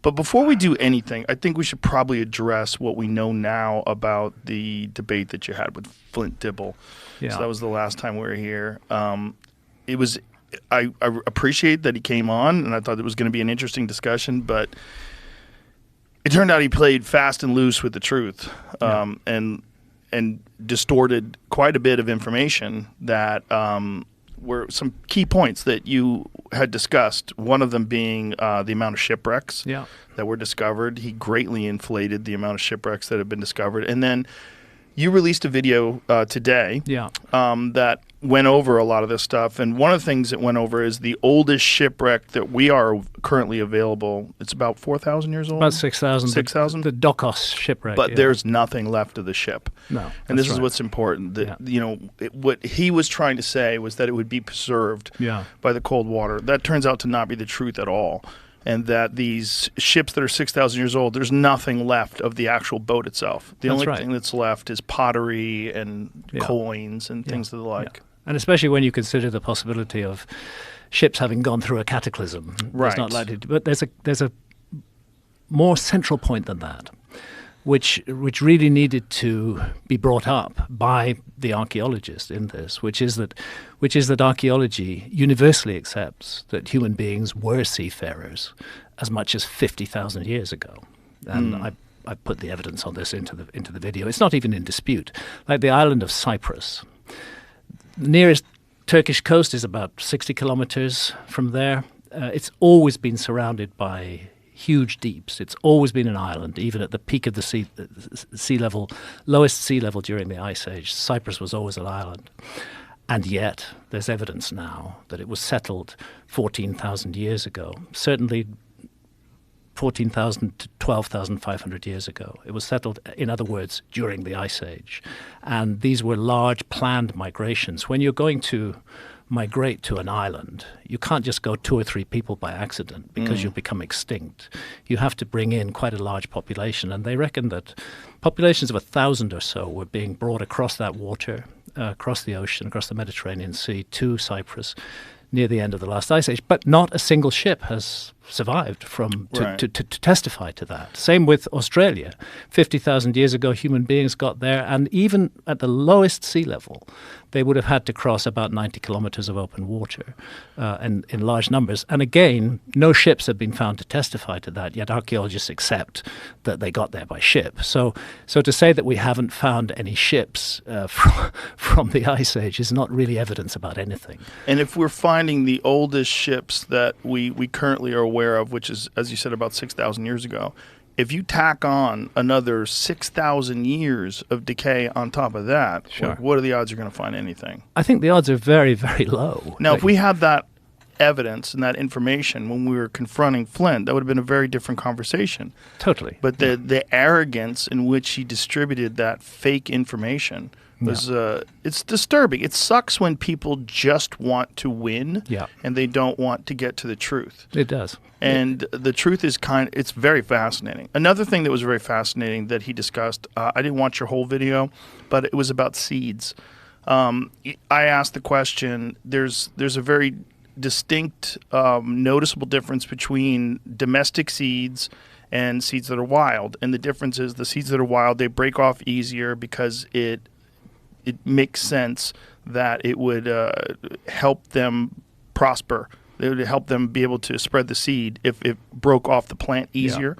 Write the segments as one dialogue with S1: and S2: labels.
S1: But before we do anything, I think we should probably address what we know now about the debate that you had with Flint Dibble.
S2: Yeah.
S1: So that was the last time we were here. I appreciate that he came on, and I thought it was going to be an interesting discussion, but it turned out he played fast and loose with the truth, and distorted quite a bit of information that were some key points that you had discussed, one of them being the amount of shipwrecks that were discovered. He greatly inflated the amount of shipwrecks that have been discovered. And then you released a video today that went over a lot of this stuff. And one of the things that went over is the oldest shipwreck that we are currently available. It's about 4,000 years old?
S2: About 6,000.
S1: 6,000?
S2: The Dokos shipwreck.
S1: But there's nothing left of the ship.
S2: No.
S1: And this is what's important. That, what he was trying to say was that it would be preserved by the cold water. That turns out to not be the truth at all. And that these ships that are 6,000 years old, there's nothing left of the actual boat itself. The only thing that's left is pottery and coins and things of the like.
S2: Yeah. And especially when you consider the possibility of ships having gone through a cataclysm.
S1: Right.
S2: It's not likely to, but there's a more central point than that, which really needed to be brought up by the archaeologist in this, which is that archaeology universally accepts that human beings were seafarers as much as 50,000 years ago. And I put the evidence on this into the video. It's not even in dispute. Like the island of Cyprus, the nearest Turkish coast is about 60 kilometers from there. It's always been surrounded by huge deeps. It's always been an island, even at the peak of the sea level, lowest sea level during the Ice Age. Cyprus was always an island. And yet, there's evidence now that it was settled 14,000 years ago, certainly 14,000 to 12,500 years ago. It was settled, in other words, during the Ice Age. And these were large planned migrations. When you're going to migrate to an island, you can't just go 2 or 3 people by accident because you'll become extinct. You have to bring in quite a large population. And they reckon that populations of 1,000 or so were being brought across that water, across the ocean, across the Mediterranean Sea to Cyprus near the end of the last Ice Age. But not a single ship has survived to testify to that. Same with Australia. 50,000 years ago, human beings got there, and even at the lowest sea level, they would have had to cross about 90 kilometers of open water in large numbers. And again, no ships have been found to testify to that, yet archaeologists accept that they got there by ship. So to say that we haven't found any ships from the Ice Age is not really evidence about anything.
S1: And if we're finding the oldest ships that we currently are aware of, which is, as you said, about 6,000 years ago, if you tack on another 6,000 years of decay on top of that, what are the odds you're going to find anything?
S2: I think the odds are very, very low.
S1: Now, if we had that evidence and that information when we were confronting Flint, that would have been a very different conversation.
S2: Totally.
S1: But the arrogance in which he distributed that fake information was it's disturbing. It sucks when people just want to win and they don't want to get to the truth.
S2: It does.
S1: And the truth is it's very fascinating. Another thing that was very fascinating that he discussed, I didn't watch your whole video, but it was about seeds. I asked the question, there's a very distinct, noticeable difference between domestic seeds and seeds that are wild. And the difference is the seeds that are wild, they break off easier because it makes sense that it would help them prosper. It would help them be able to spread the seed if it broke off the plant easier.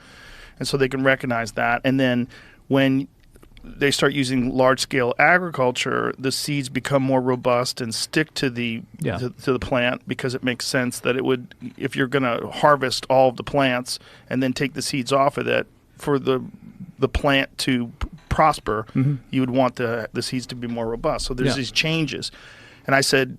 S1: And so they can recognize that. And then when they start using large-scale agriculture, the seeds become more robust and stick to the to the plant because it makes sense that it would, if you're going to harvest all of the plants and then take the seeds off of it, for the plant to prosper, you would want the seeds to be more robust. So there's these changes. And I said,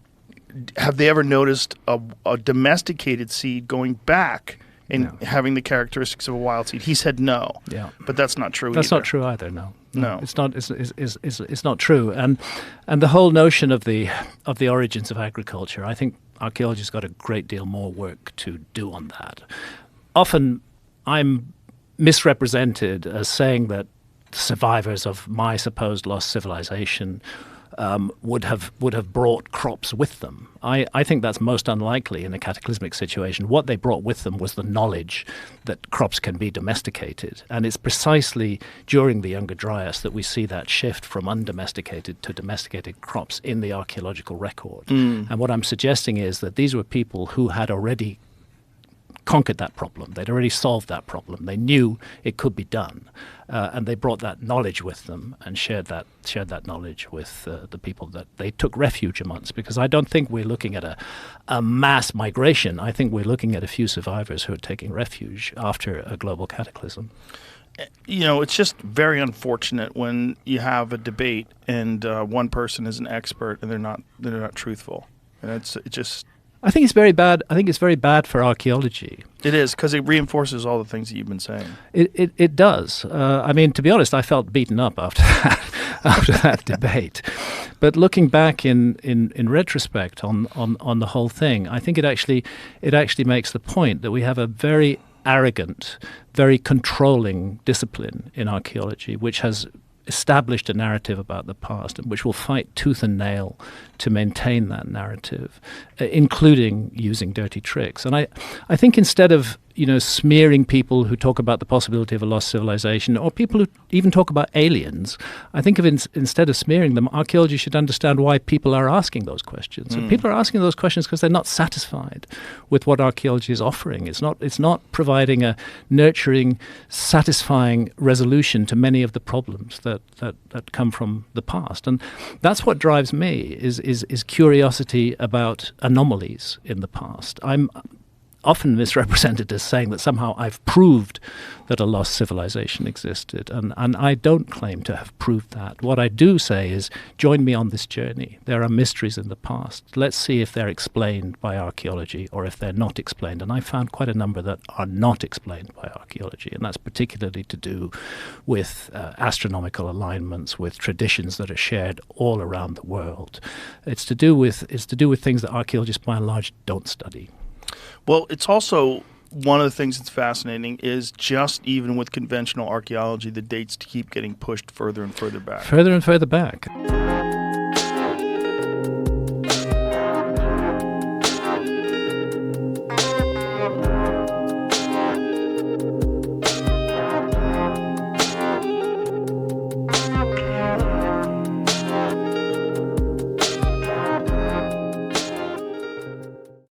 S1: have they ever noticed a domesticated seed going back and having the characteristics of a wild seed? He said no. Yeah. But that's not true
S2: That's
S1: either.
S2: not true either, no.
S1: No.
S2: It's not it's not true. And the whole notion of the origins of agriculture, I think archaeologists got a great deal more work to do on that. Often I'm misrepresented as saying that survivors of my supposed lost civilization would have brought crops with them. I think that's most unlikely in a cataclysmic situation. What they brought with them was the knowledge that crops can be domesticated. And it's precisely during the Younger Dryas that we see that shift from undomesticated to domesticated crops in the archaeological record. And what I'm suggesting is that these were people who had already conquered that problem. They'd already solved that problem. They knew it could be done, and they brought that knowledge with them and shared that knowledge with the people that they took refuge amongst. Because I don't think we're looking at a mass migration. I think we're looking at a few survivors who are taking refuge after a global cataclysm.
S1: You know, it's just very unfortunate when you have a debate and one person is an expert and they're not truthful, and it just.
S2: I think it's very bad. I think it's very bad for archaeology.
S1: It is, because it reinforces all the things that you've been saying.
S2: It does. I mean, to be honest, I felt beaten up after that debate. But looking back in retrospect on the whole thing, I think it actually makes the point that we have a very arrogant, very controlling discipline in archaeology, which has established a narrative about the past and which will fight tooth and nail to maintain that narrative, including using dirty tricks. And I think instead of smearing people who talk about the possibility of a lost civilization, or people who even talk about aliens, I think instead of smearing them, archaeology should understand why people are asking those questions. And people are asking those questions because they're not satisfied with what archaeology is offering. It's not providing a nurturing, satisfying resolution to many of the problems that come from the past. And that's what drives me is curiosity about anomalies in the past. I'm often misrepresented as saying that somehow I've proved that a lost civilization existed, and I don't claim to have proved that. What I do say is, join me on this journey. There are mysteries in the past. Let's see if they're explained by archaeology or if they're not explained. And I found quite a number that are not explained by archaeology, and that's particularly to do with astronomical alignments, with traditions that are shared all around the world. It's to do with things that archaeologists by and large don't study.
S1: Well, it's also one of the things that's fascinating is just even with conventional archaeology, the dates keep getting pushed further and further back.
S2: Further and further back.